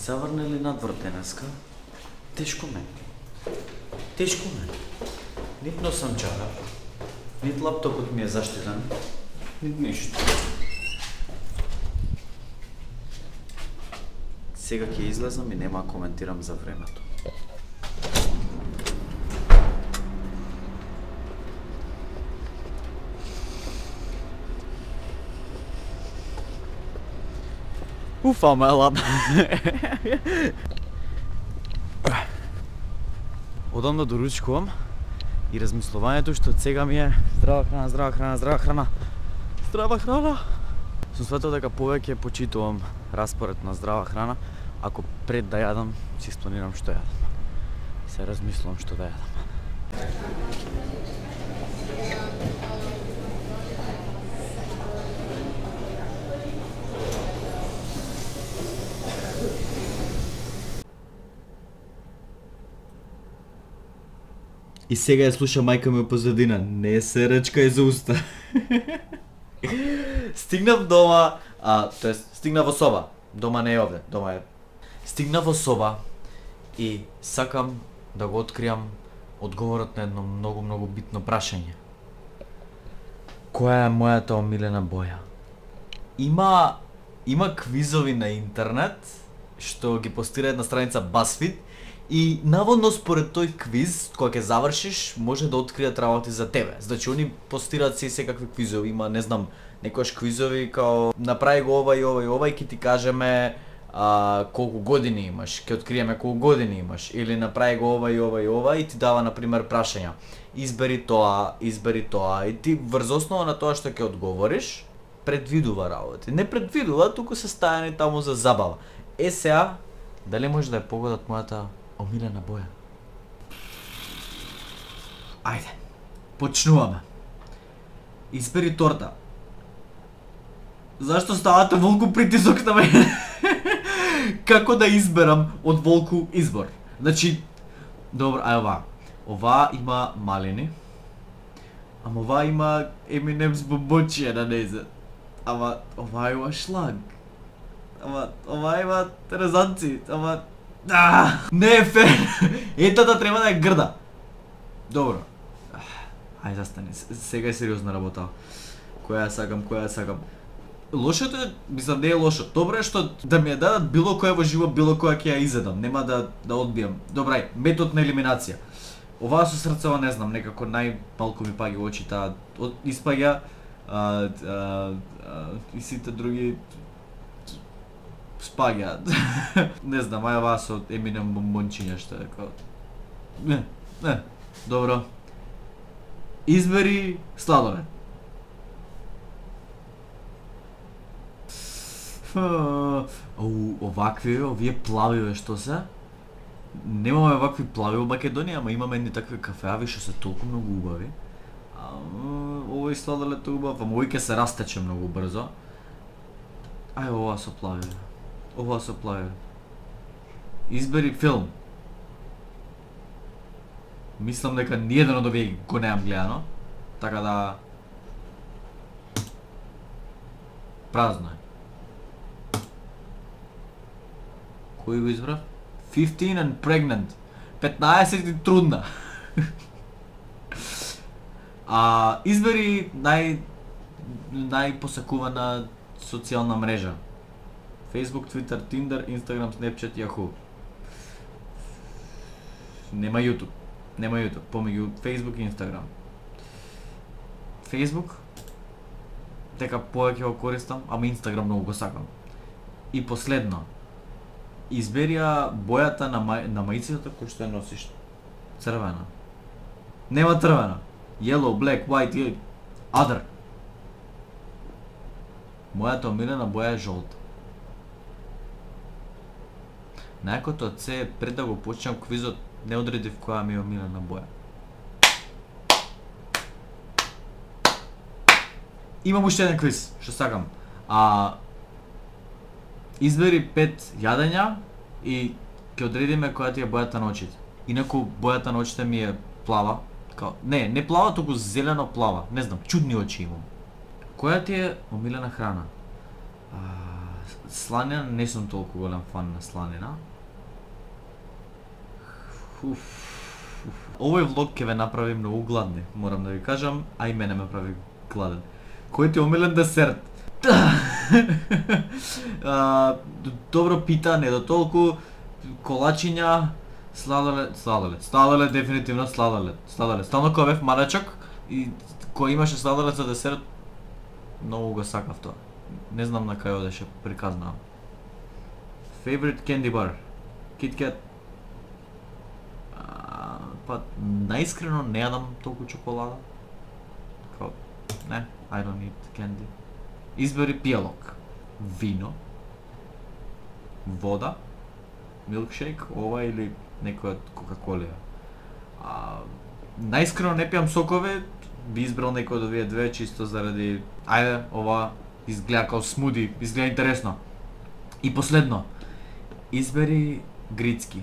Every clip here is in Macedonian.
Заврнели надвор денеска? Тешко ме. Тешко ме. Нит носам чарап, нит лаптопот ми е заштитен, нит ништо. Сега ќе излезам и нема коментирам за времето. Уфа, мелам. Одам да доручкувам и размислувањето што од сега ми е здрава храна, здрава храна, здрава храна. Здрава храна. Сум светил дека повеќе почитувам распоред на здрава храна, ако пред да јадам си спланирам што јадам. Се размислувам што да јадам. И сега ја слуша мајка ми позадина. Не се речкај за уста. Стигнав дома, тоест стигнав во соба. Дома не е овде, дома е. Стигнав во соба и сакам да го откријам одговорот на едно многу битно прашање. Која е мојата омилена боја? Има квизови на интернет што ги постира една страница BuzzFeed. И наводно според тој квиз, кога ќе завршиш, може да откријат работи за тебе. Значи, они постираат се секакви квизови, има, не знам, некојаш квизови као направи го ова и ова и ова и ќе ти кажеме колку години имаш, ќе откриеме колку години имаш, или направи го ова и ова и ова и ти дава, например, прашања. Избери тоа и ти врз основа на тоа што ќе одговориш, предвидува работи. Не предвидува, туку се стајани таму за забава. Сега, дали може да ја погодат мојата омилена боја? Ајде, почнуваме. Избери торта. Зашто ставате волку притисок на мене? Како да изберам од волку избор? Значи, добро, ај ова. Ова има малини. Ама ова има M&M's бомбончија на незе. Ама ова има шлаг. Ама ова има резанци. Ама не е фер. Етата треба да е грда. Добро. Ајде застани. Сега е сериозна работа. Која ја сакам. Лошото е, мислам, не е лошо. Добро е што да ми ја дадат било која во живот, било која ќе ја изедам. Нема да одбијам. Добрај, метод на елиминација. Оваа со срцево не знам, некако најмалку ми паѓа очите, испаѓа и сите други спаѓа. Не знам, ај оваа со M&M бомбончиња што е као. Не, добро. Избери сладолед. Овие плави што се? Немаме вакви плави во Македонија, ама имаме едни такви кафеави што се толку многу убави. Овој сладолед е убав, ама овој ќе се растече многу брзо. Ај ова со плави. Избери филм. Мислам дека ниеден од овие го неам гледано, така да празно е. Кој го избрав? 15 and pregnant. 15 и трудна. Избери најпосакувана социјална мрежа. Facebook, Twitter, Tinder, Instagram, Snapchat, Yahoo. Нема YouTube. Помеѓу Facebook и Instagram. Facebook дека повеќе го користам, ама Instagram многу го сакам. И последно, избери ја бојата на маицата кој што ја носиш. Црвена. Нема црвена. Yellow, black, white, other. Мојата омилена боја е жолта. Најакото од се, пред да го почнам квизот, не одредив која ми е омилена боја. Имам уште еден квиз, што сакам. Избери 5 јадења и ќе одредиме која ти е бојата на очите. Инаку бојата на очите ми е плава. Не плава, туку зелено плава. Не знам, чудни очи имам. Која ти е омилена храна? Сланина, не сум толку голем фан на сланина. Овој влог ќе ве направи многу гладни, морам да ви кажам, а и мене ме прави гладен. Кој ти е омилен десерт? Добро пита, не до толку. Колачиња, сладолед, дефинитивно сладолед. Стално кога бев малечок и кој имаше сладолед за десерт, многу го сакав тоа. Не знам на кај одеше приказна. Favorite candy bar? Kit Kat. Па наискрено не јадам толку чоколада. Не, I don't eat candy. Избери пијалок. Вино. Вода. Милкшейк, ова или некоја од Кока-Колија. Наискрено не пијам сокове, би избрал некој од овие две чисто заради ајде, ова изгледа као смуди, изгледа интересно. И последно, избери грицки.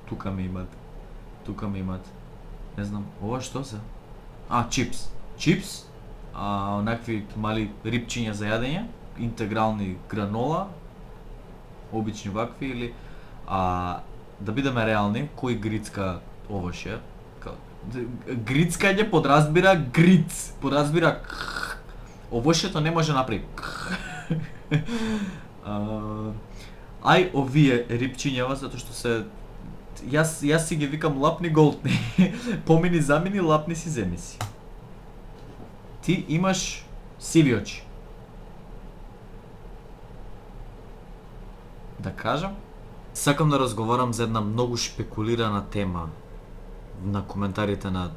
Тука ме имат. Не знам, ова што се? Чипс. Чипс, онакви мали рипчиња за јадење, интегрални гранола, обични вакви или да бидеме реални, кој грицка овош е? Грицкање подразбира гриц, подразбира овошето не може направи. Ај овие рипчињава затоа што се јас си ги викам лапни голтни. Помини замини, лапни си земи си. Ти имаш сиви очи. Да кажам, сакам да разговарам за една многу шпекулирана тема на коментарите на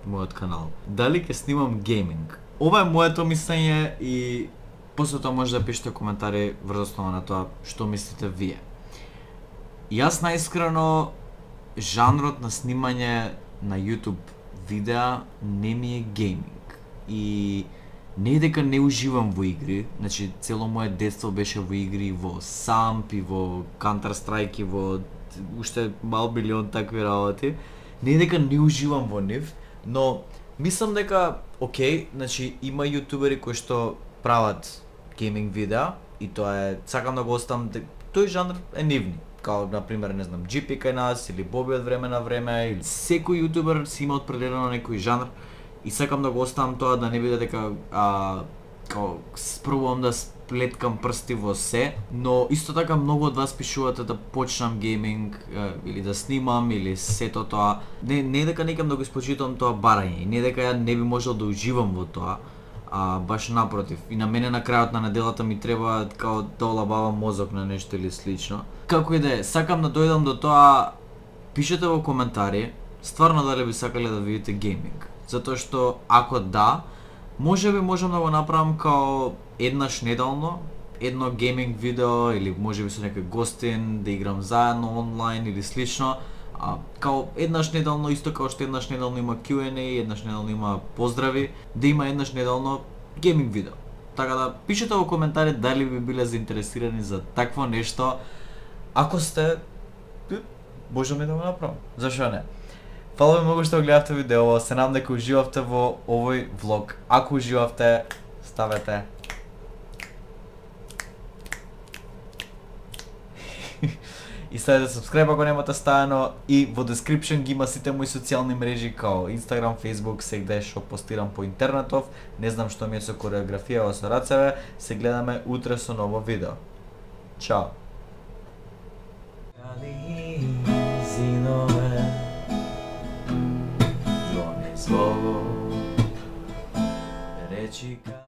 мојот канал. Дали ќе снимам гейминг? Ова е моето мислење и после тоа може да пишете коментари врз основа на тоа што мислите вие. Јас наискрено жанрот на снимање на YouTube видеа не ми е гейминг. И не е дека не уживам во игри, значи цело моје детство беше во игри, во Самп и во Counter Strike и во уште мал билион такви работи. Не е дека не уживам во нив, но мислам дека окей, значи има јутубери кои што прават гейминг видеа и тоа е, сакам да го оставам, тој жанр е нивни. Као, например, не знам, GP кај нас или Боби од време на време, или секој јутубер си има определено некој жанр и сакам да го оставам тоа да не биде дека као спробувам да сплеткам прсти во се, но исто така многу од вас пишувате да почнам гейминг или да снимам или сето тоа. Не дека некам да го испочитувам тоа барање и не дека ја не би можел да уживам во тоа, баш напротив. И на мене на крајот на неделата ми треба као да олабавам мозок на нешто или слично. Како и да е, сакам да дојдам до тоа, пишете во коментари, стварно дали би сакале да видите гейминг. Затоа што ако да, можеби можам да го направам као еднаш неделно, едно гейминг видео или можеби со некој гостин, да играм заедно онлайн или слично. Као еднаш неделно, исто као што еднаш неделно има Q&A, еднаш неделно има поздрави, да има еднаш неделно гейминг видео. Така да пишете во коментари дали би биле заинтересирани за такво нешто. Ако сте, можеме да го направам. Зашо не? Фала ви многу што гледавте видео, се надам дека уживавте во овој влог. Ако уживавте, ставете и ставете subscribe ако немате ставено и во description ги има сите мои социјални мрежи као Instagram, Facebook, сегде што постирам по интернетов. Не знам што ми е со кореографија со рацеве. Се гледаме утре со ново видео. Чао. Зинове, звони